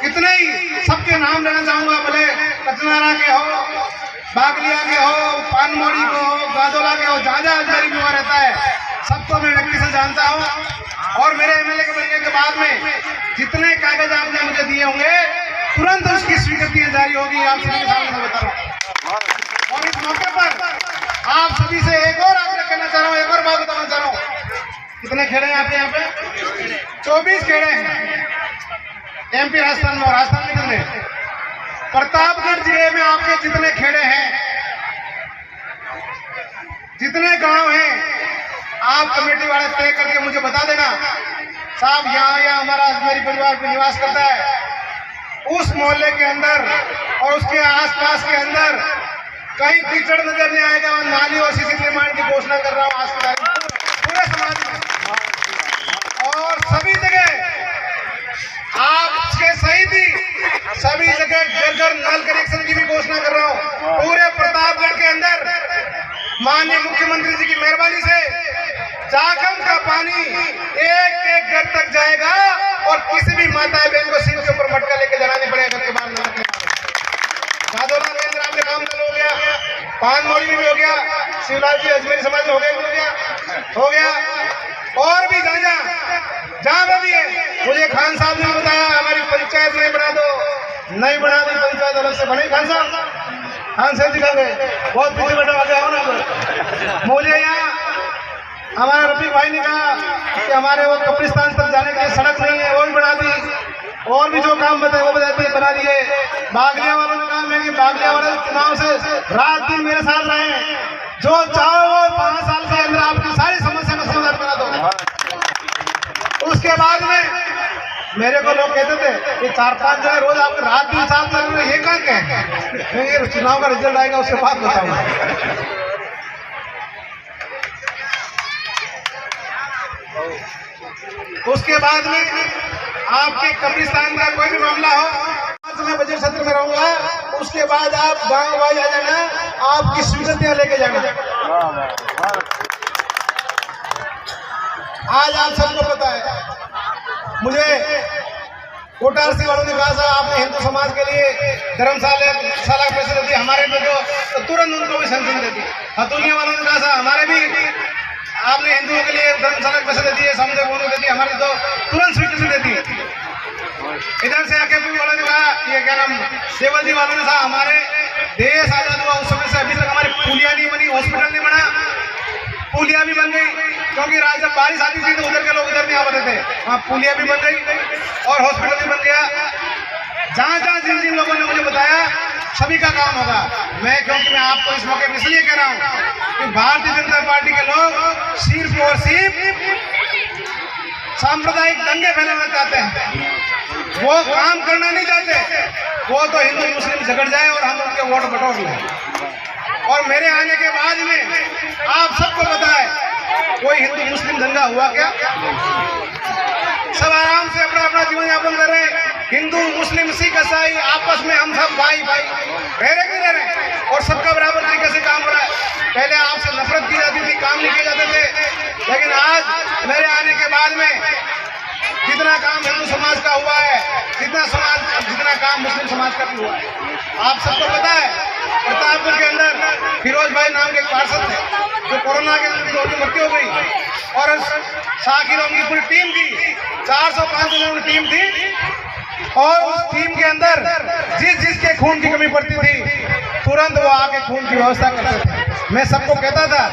कितने ही सबके नाम लेना चाहूंगा। बोले कचनारा के हो, बागलिया के हो, पानमोड़ी को हो, गादोला के हो, जहाँ जहाँ अजमेरी युवा रहता है सबको मैं व्यक्ति से जानता हूँ। और मेरे एमएलए के बनने के बाद में जितने कागज आपने मुझे दिए होंगे तुरंत उसकी स्वीकृति जारी होगी। आप सभी के सामने मैं बता रहा हूँ। और इस मौके पर आप सभी से एक और आग्रह करना चाह रहा हूँ, एक और बात बताना चाह रहा हूँ। कितने खेड़े हैं आपके यहाँ पे? 24 खेड़े हैं एमपी राजस्थान में। और राजस्थान में कितने? प्रतापगढ़ जिले में आपके जितने खेड़े हैं, जितने गांव हैं, आप कमेटी वाले तय करके मुझे बता देना साहब यहाँ हमारा अजमेरी परिवार पे निवास करता है। उस मोहल्ले के अंदर और उसके आसपास के अंदर कहीं कीचड़ नजर नहीं आएगा। और नाली और सीसी निर्माण की घोषणा कर रहा हूँ आज के पूरे समाज में। और सभी जगह आपके सहित ही सभी जगह घर घर नल कनेक्शन की भी घोषणा कर रहा हूँ। पूरे प्रतापगढ़ के अंदर माननीय मुख्यमंत्री जी की मेहरबानी से जाखम का पानी एक एक घर तक जाएगा। और किसी भी माता बहन को सिर के ऊपर मटका लेके जाना नहीं पड़ेगा घर के बाहर नल। गादोला के अंदर आपके काम चालू हो गया, पानमोड़ी में भी हो गया, शिवलाल जी अजमेरी समाज में हो गया। और भी जहाँ पे भी है। मुझे खान साहब ने बताया हमारी पंचायत नहीं बना दो, नहीं बना दी पंचायत अलग से बने। खान साहब दिखा गए, बहुत पीछे बैठा आगे आओ ना। मुझे यहाँ हमारे रफीक भाई ने कहा कि हमारे वो कब्रिस्तान तक जाने के लिए सड़क नहीं है, वो भी बना दी। और भी जो काम बताए वो बना दिए। बागलिया वालों ने कहा मैं कि बागलिया वाले चुनाव से रात दिन मेरे साथ रहे, जो चाहो वो 5 साल के अंदर आपकी सारी समस्या का समाधान करा दो। उसके बाद में मेरे को लोग कहते थे कि 4-5 जगह रोज आपके रात दिन साथ चल रहे, ये कहाँ के? ये चुनाव का रिजल्ट आएगा उसके बाद बताऊंगा। उसके बाद में आपके कब्रिस्तान का कोई भी मामला हो, आज मैं बजट सत्र में रहूंगा। उसके बाद आप गांव वाई आ जाना, आपकी स्वीकृतियां लेके जाना। आज आप सबको पता है, मुझे कोटारसी वालों ने कहा था आपने हिंदू समाज के लिए धर्मशाला पैसे दे दिए, हमारे में तो तुरंत उनको भी संशोधन दे दी। हतुनिया वालों ने कहा था हमारे भी आपने हिंदुओं के लिए धर्मशाला पैसे दे दिए, समुदाय को दे दिए, हमारे तो तुरंत स्वीकृति दे दी। इधर से आके भी वालों ने कहा, ये क्या नाम, सेवल जी वालों ने कहा हमारे देश आजाद हुआ उस समय से अभी तक हमारी पुलिया नहीं बनी, हॉस्पिटल नहीं बना। पुलिया भी बन गई, क्योंकि जब बारिश आती थी तो उधर के लोग इधर नहीं आ पाते थे, वहाँ पुलिया भी बन गई और हॉस्पिटल भी बन गया। जहाँ जहाँ जिन जिन लोगों ने मुझे बताया सभी का काम होगा। क्योंकि मैं आपको इस मौके पर इसलिए कह रहा हूँ कि भारतीय जनता पार्टी के लोग सिर्फ और सिर्फ सांप्रदायिक दंगे फैलाना चाहते हैं, वो काम करना नहीं चाहते। वो तो हिंदू मुस्लिम झगड़ जाए और हम उनके वोट बटोर लें। और मेरे आने के बाद में आप सबको पता है कोई हिंदू मुस्लिम दंगा हुआ क्या? सब आराम से अपना अपना जीवन यापन कर रहे हैं। हिंदू मुस्लिम सिख ईसाई आपस में हम सब भाई भाई रह रहे हैं और सबका बराबर तरीके से काम हो रहा है। पहले आपसे नफरत की जाती थी, काम नहीं किए जाते थे, लेकिन आज मेरे आने के बाद में जितना काम हिंदू समाज का हुआ है, जितना काम मुस्लिम समाज का भी हुआ है। आप सबको पता है प्रतापगढ़ के अंदर फिरोज भाई नाम के एक पार्षद थे जो कोरोना के अंदर उनकी मृत्यु हो गई और शाकिर उनकी पूरी टीम थी, 400-500 लोगों की टीम थी और उस टीम के अंदर जिसके खून की कमी पड़ती थी तुरंत वो आके खून की व्यवस्था करते थे। मैं सबको कहता था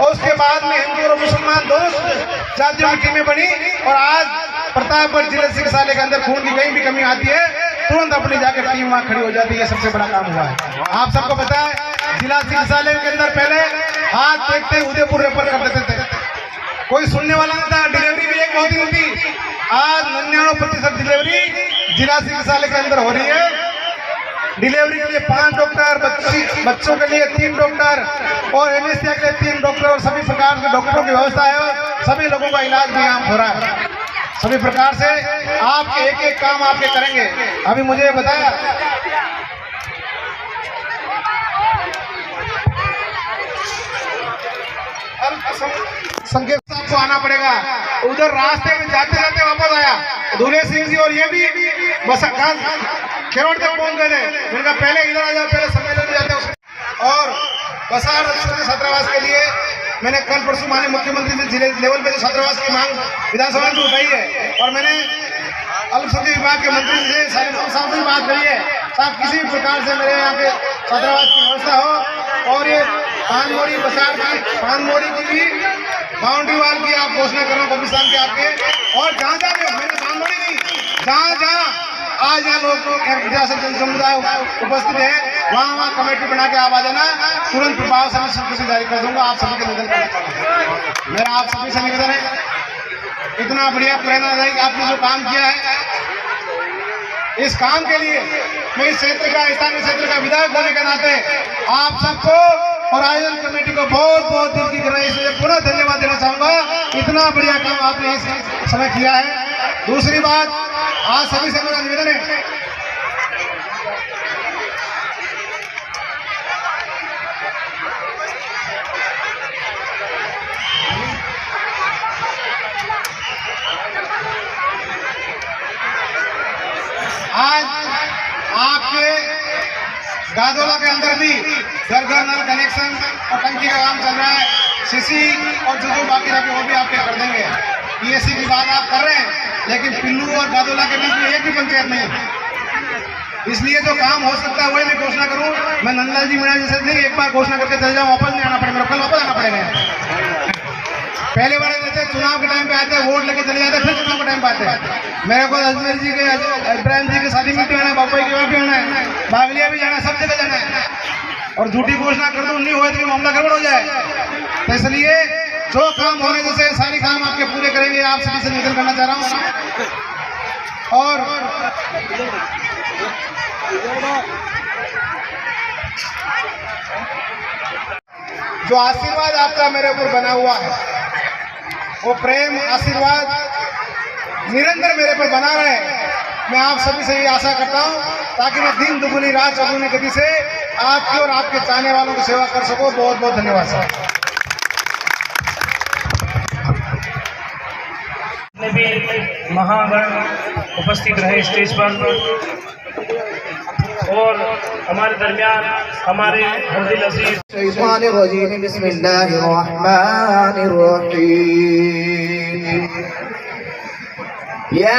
और उसके बाद में हिंदू और मुसलमान दोनों जातियों की टीमें बनी और आज प्रतापगढ़ जिले चिकित्सालय के अंदर खून की कहीं भी कमी आती है तुरंत अपनी जाकर टीम वहाँ खड़ी हो जाती है। सबसे बड़ा काम हुआ है। आप सबको पता है जिला चिकित्सालय के अंदर पहले हाथ देखते उदयपुर रेफर कर देते थे, कोई सुनने वाला नहीं था, डिलीवरी भी एक होती नहीं थी। आज 99% डिलीवरी जिला चिकित्सालय के अंदर हो रही है। डिलीवरी के लिए 5 डॉक्टर, बच्चों के लिए 3 डॉक्टर और एनेस्थीसिया के लिए 3 डॉक्टर और सभी प्रकार के डॉक्टरों की व्यवस्था है। सभी लोगों का इलाज भी यहाँ हो रहा है। सभी प्रकार से आपके एक एक काम आपके करेंगे। अभी मुझे बताया संकेत साहब को आना पड़ेगा। उधर रास्ते में जाते जाते वापस आया दूल्हे सिंह जी और ये भी बस खेवड़ तक पहुंच गए थे। मैंने कहा पहले इधर आ जाओ, पहले सम्मेलन में जाते हैं। और बसार छात्रावास के लिए मैंने कल परसों माननीय मुख्यमंत्री से जिले लेवल पे जो छात्रावास की मांग विधानसभा में उठाई है और मैंने अल्पसंख्यक विभाग के मंत्री से साहब से बात करी है, साहब किसी भी प्रकार से मेरे यहाँ पे छात्रावास की व्यवस्था हो और ये पानमोड़ी बसार की पानमोड़ी की भी बाउंड्री वाल की आप घोषणा करो कब्रिस्तान के आपके। और जहाँ जहाँ मैंने पानमोड़ी नहीं, जहाँ जहाँ आज यहाँ लोग समुदाय उपस्थित है वहाँ कमेटी बना के आप आ जाना, तुरंत प्रभाव से मैं स्वीकृति जारी कर दूंगा। आप सभी के निवेदन करना चाहूँगा, मेरा आप सभी से निवेदन है इतना बढ़िया प्रेरणादायक आपने जो काम किया है, इस काम के लिए मैं इस क्षेत्र का स्थानीय क्षेत्र का विधायक होने के नाते आप सबको और आयोजन कमेटी को बहुत बहुत दिल की गहराई से पुनः धन्यवाद देना चाहूंगा। इतना बढ़िया काम आपने इस समय किया है। दूसरी बात, आज सभी से मेरा निवेदन है आज आपके गादोला के अंदर भी घर घर नल कनेक्शन और टंकी का काम चल रहा है। सीसी और जो बाकी रखे वो भी आपके कर देंगे। पीएससी की बात आप कर रहे हैं, लेकिन पिल्लू और गादोला के बीच में एक भी पंचायत नहीं है। इसलिए जो काम हो सकता है वही मैं घोषणा करूं। मैं नंदलाल जी मीणा जैसे नहीं एक बार घोषणा करके चले जाऊँ, वापस नहीं आना पड़ेगा, कल वापस आना पड़ेगा। पहले वाले जैसे चुनाव के टाइम पे आते हैं, वोट लेके चले जाते हैं, फिर चुनाव के टाइम पे आते हैं। मेरे को अजमेर जी के इब्राहिम जी की शादी में भी आना है, बाबा की वहाँ भी आना है, बागलिया भी जाना है, सब जगह जाना है। और झूठी घोषणा कर दूं नहीं हुआ तो मामला गड़बड़ हो जाए। तो इसलिए जो काम होने जैसे सारी काम आपके पूरे करेंगे, आप सभी से निवेदन करना चाह रहा हूँ। और जो आशीर्वाद आपका मेरे ऊपर बना हुआ है, वो प्रेम आशीर्वाद निरंतर मेरे पर बना रहे। मैं आप सभी से ये आशा करता हूँ ताकि मैं दिन दुगुनी रात चौगुनी गति से आपकी और आपके चाहने वालों की सेवा कर सकूं। बहुत बहुत धन्यवाद सर।
भी महागण उपस्थित रहे स्टेज पर और हमारे दरमियान हमारे हरदिल अजीज
या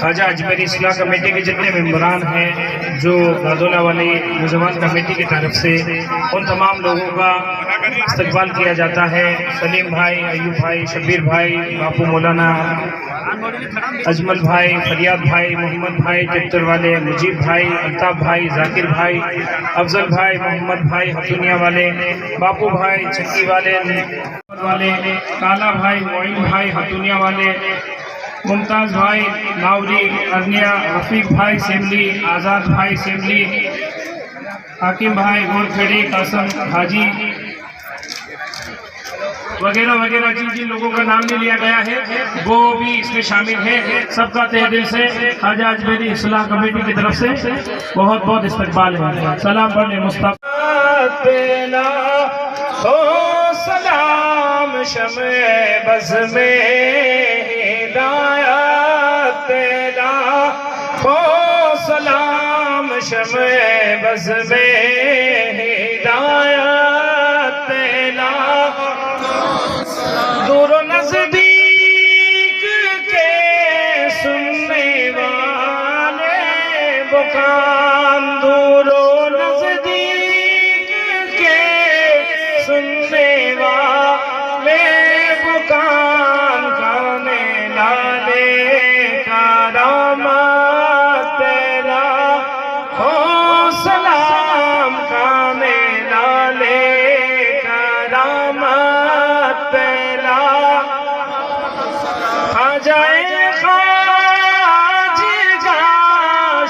ख्वाजा अजमेरी इस्लाह कमेटी के जितने मेंबरान हैं जो गादोला वाली मुजवान कमेटी की तरफ से उन तमाम लोगों का इस्तकबाल किया जाता है। सलीम भाई, अयूब भाई, शब्बीर भाई, बापू मौलाना, अजमल भाई, फरियाद भाई, मोहम्मद भाई, टिप्तर वाले, मुजीब भाई, अल्ताफ भाई, जाकिर भाई, अफजल भाई, मोहम्मद भाई, हतुनिया वाले, बापू भाई, चक्की वाले, काला भाई, मोइन भाई, हतुनिया वाले, मुमताज़ भाई, नावरी, अरनिया, रफ़ीक भाई सेमली, आज़ाद भाई सेमली, हाकिम भाई, गोरखेड़ी, कासम हाजी वगैरह वगैरह जिन जिन लोगों का नाम नहीं लिया गया है वो भी इसमें शामिल है। सबका तहे दिल से ख्वाजा अजमेरी इस्लाह कमेटी की तरफ से बहुत बहुत इस्तकबाल है। सलाम पढ़ने मुस्तफ़ा हो सलाम शमे बज़ में हिदायत तेरा हो सलाम शमे बज़ में हिदायत तेरा दूर नज़दीक के सुनने वाले बुकान दूर नज़दीक के सुनने वाले बुकान खाने लाले करामत तेरा हो सलाम खाने लाले करामत तेरा ख्वाजाए ख्वाजा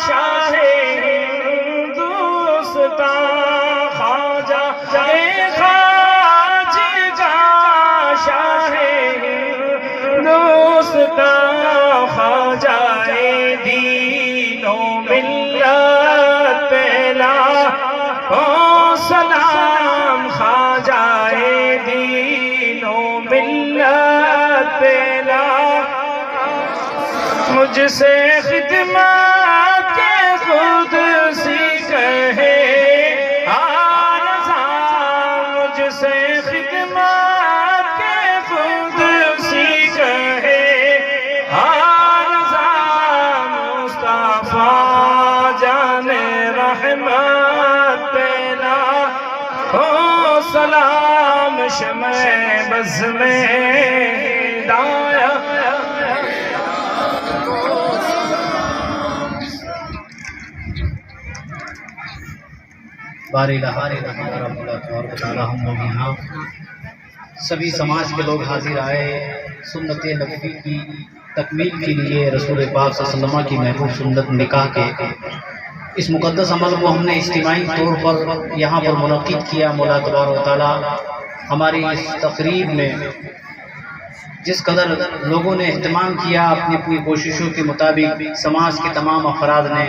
शाहे हिंदुस्तान ख्वाजा ख्वाजा शाहे हिंदुस्तान ख्वाजाए दीनो मिल्लत पहला हो सलाम ख्वाजाए दीनो मिल्लत पहला मुझसे खिदमत के खुद सी कहे आरज़ा मुझसे खिदमत के खुद सी कहे आरज़ा मुस्तफ़ा जाने रहमत तेरा हो सलाम शमे बज़ में हिदायत
हम लोग यहाँ सभी समाज के लोग हाजिर आए सुन्नत नबवी की तकमील के लिए रसूल पाक सल्लल्लाहु अलैहि वसल्लम की महबूब सुन्नत निकाह के इस मुक़द्दस अमल को हमने इज्तिमाई तौर पर यहाँ पर मुनक़्क़िद किया। मौला तबारक व तआला हमारी इस तक़रीब में जिस कदर लोगों ने एहतमाम किया अपनी पूरी कोशिशों के मुताबिक समाज के तमाम अफराद ने,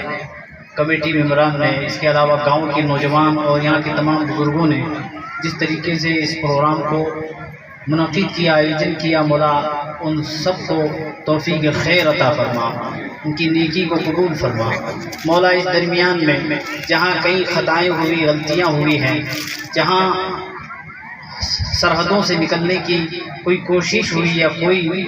कमेटी मेंबरान ने, इसके अलावा गांव के नौजवान और यहाँ के तमाम बुज़ुर्गों ने जिस तरीके से इस प्रोग्राम को मुनक़्क़िद किया, आयोजन किया, मौला उन सब को तौफ़ीक़ खैर अता फरमा, उनकी नेकी को कबूल फरमा। मौला इस दरमियान में जहाँ कई ख़ताएँ हुई, गलतियाँ हुई हैं, जहाँ
सरहदों से निकलने की कोई कोशिश हुई या कोई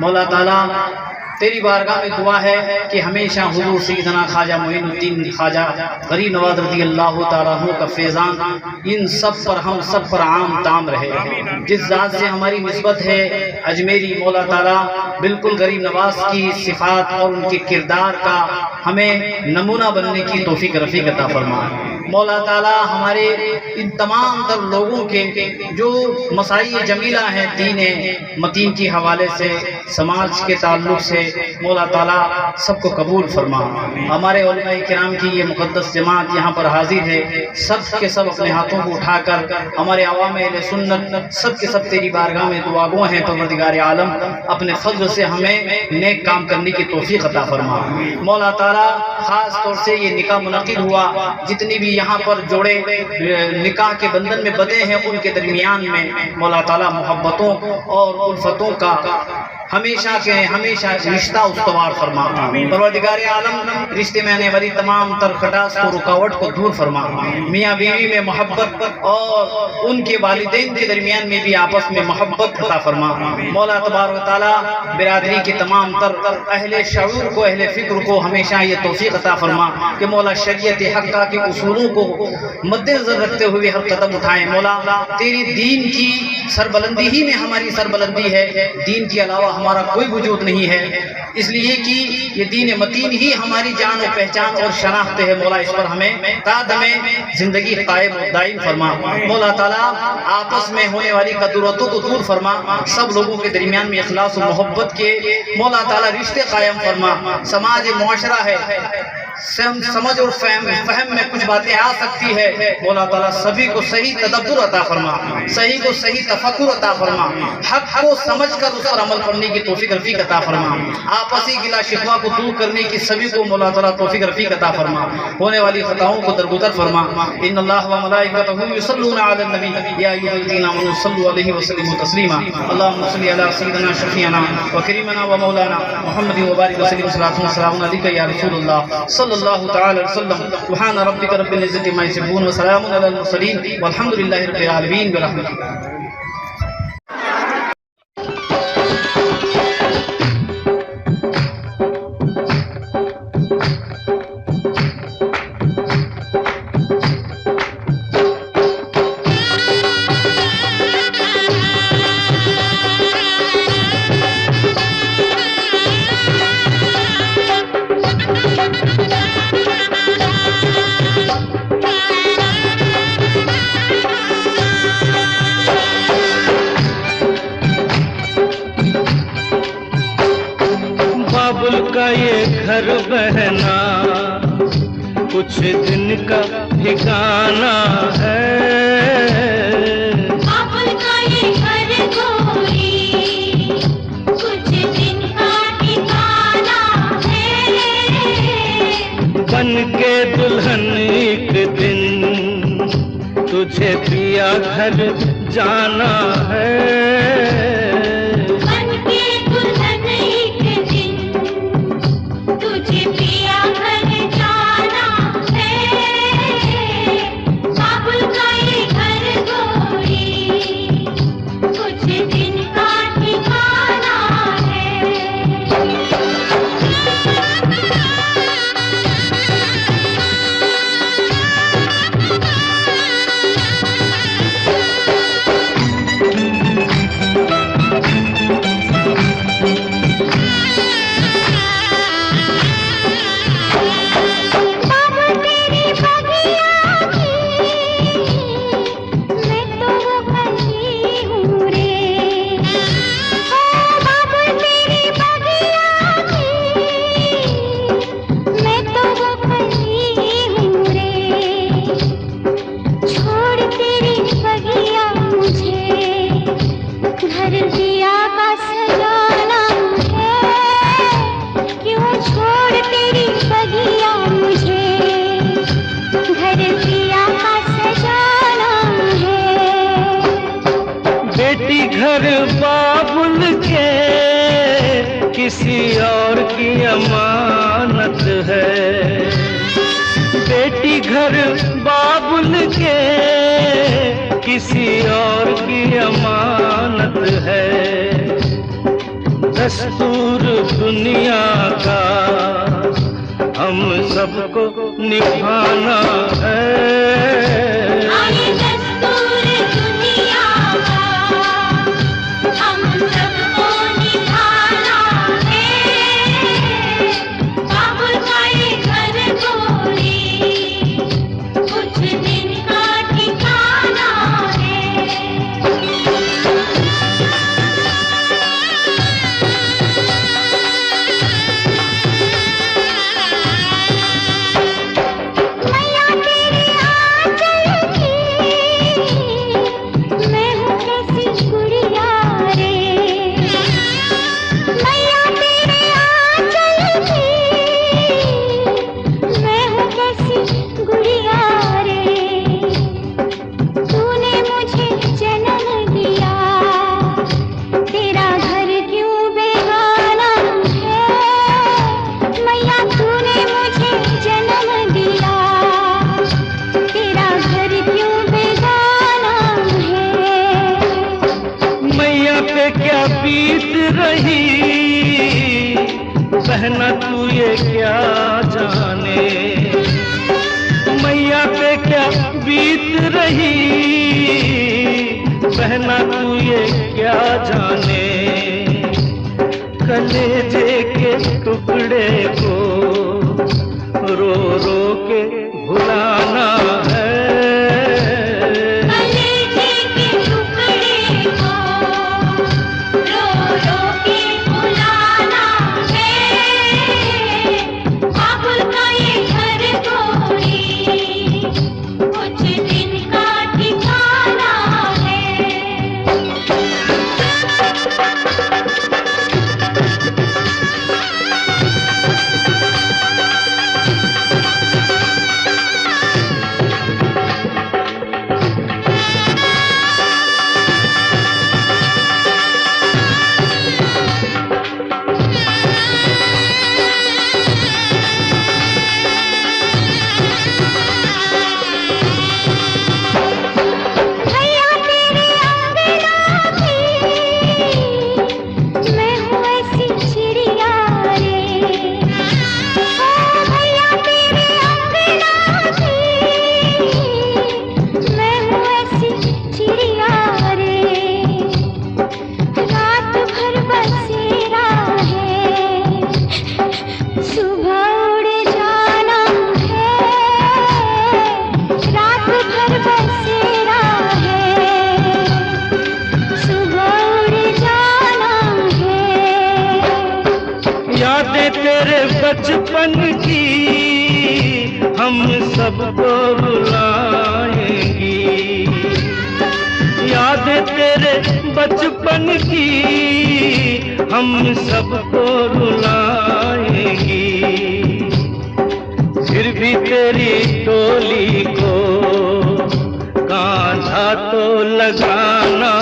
मौला ताला तेरी बारगाह में दुआ है कि हमेशा हुजूर सैयदना ख्वाजा मोइनुद्दीन ख्वाजा गरीब नवाज रज़ी अल्लाह ताला अन्हु का फैज़ान इन सब पर, हम सब पर आम ताम रहे। जिस ज़ात से हमारी निस्बत है अजमेरी, मौला ताला बिल्कुल गरीब नवाज की सिफ़ात और उनके किरदार का हमें नमूना बनने की तौफ़ीक़ रफ़ीक़ अता फरमा। मौला ताला हमारे इन तमाम तर लोगों के जो मसाई जमीला हैं दीन मतीन के हवाले से, समाज के ताल्लुक़ से, मौला ताला सबको कबूल फरमा। हमारे उलमाए किराम की ये मुक़द्दस जमात यहाँ पर हाजिर है, सब के सब अपने हाथों को उठाकर हमारे अवाम अहले सुन्नत सब के सब तेरी बारगाह में दुआगो हैं। परवरदिगार आलम अपने फज़ल से हमें नेक काम करने की तौफ़ीक़ अता फरमा। मौला ताला ख़ास तौर से ये निकाह मुनक़िद हुआ, जितनी भी यहाँ पर जोड़े निकाह के बंधन में बंधे हैं उनके दरमियान में मौला ताला मोहब्बतों और उल्फतों का हमेशा के हमेशा रिश्ता उस्तवार फरमा। परवरदिगार आलम रिश्ते में आने वाली तमाम तर खटास को, रुकावट को दूर फरमा। मियाँ बीवी में मोहब्बत और उनके वालिदैन के दरमियान में भी आपस में मोहब्बत अता फरमा। मौला तबारक व तआला बिरादरी के तमाम तर अहले शऊर को, अहले फ़िक्र को हमेशा ये तौफ़ीक़ अता फरमा कि मौला शरीयत हक़्क़ा के उसूलों को मद्देनज़र रखते हुए हर कदम उठाएं। मौला तेरे दीन की सरबलंदी ही में हमारी सरबलंदी है, दीन के अलावा हमारा कोई वजूद नहीं है, इसलिए कि ये दीन मतीन ही हमारी जान और पहचान और शनाख्त है। मौला इस पर हमें तादमें ज़िंदगी कायम और दायम फरमा। मौला ताला आपस में होने वाली कदूरतों को दूर फरमा, सब लोगों के दरमियान में इखलास और मोहब्बत के मौला ताला रिश्ते कायम फरमा। समाज मुआशरा है, समझ और फहम में कुछ बातें आ सकती है, मौला ताला सभी को सही तदब्बुर अता फरमा, सही को सही तफक्कुर अता फरमा, हक को समझकर उस पर अमल करने की तौफीक रफ़ीक अता फरमा। आपसी गिला शिकवा को दूर करने की सभी को मौला ताला तौफीक रफ़ीक अता फरमा। होने वाली खताओं को दरगुदर फरमा। इन्नल्लाह व मलाइकतहु युसल्लूना अलन नबी या अय्युहल्लज़ीना आमनू सल्लु अलैहि व सल्लिमू तस्लीमा। अल्लाहुम्मा सल्लि अला सय्यिदिना शफीअना व करीमना व मौलाना मुहम्मद व बारिक व सल्लिम सलातु व सलामुन अलैका या रसूलल्लाह सल्लल्लाहु तआला अलैहि वसल्लम। सुब्हान रब्बिका रब्बिल इज्जति अम्मा यसिफून व सलामुन अलल मुरसलीन वल्हम्दुलिल्लाहि रब्बिल आलमीन बिरहमतिहि।
का ये घर बहना कुछ दिन का ठिकाना है,
बाबुल का ये घर गोरी कुछ दिन का ठिकाना है।
बन के दुल्हन एक दिन तुझे पिया घर जाना है। घर बाबुल के किसी और की अमानत है, बेटी बेटी घर बाबुल के किसी और की अमानत है। दस्तूर दुनिया का हम सबको निभाना है।
दस्तूर दुनिया का हम सबको निभाना है। बाबुल का ये घर गोरी कुछ दिन का ठिकाना है। मैया तेरे आंचल की मैं हूँ कैसी गुड़िया रे। मैया तेरे आंचल की मैं हूँ कैसी गुड़िया रे। तूने मुझे जन्म दिया तेरा घर क्यों बेगाना है। मैया तूने मुझे जन्म दिया तेरा घर क्यों बेगाना है।
मैया पे क्या बीत रही बहना तू ये क्या जाने। मैया पे क्या बीत रही बहना तू ये क्या जाने। कलेजे के टुकड़े को रो रो के भुलाना है।
कलेजे के टुकड़े को रो रो के बुलाना है। बाबुल का ये घर गोरी कुछ दिन का ठिकाना है। भैया तेरे अंगना की मैं हूँ ऐसी चिड़िया रे। ओ भैया तेरे अंगना की मैं हूँ ऐसी चिड़िया रे। रात भर बसेरा है सुबह उड़ जाना है। रात भर बसेरा है सुबह उड़ जाना है।
यादें तेरे बचपन की हम सबको रुलाएंगी। यादें तेरे बचपन की हम सबको रुलाएंगी। फिर भी तेरी टोली को कांधा तो लगाना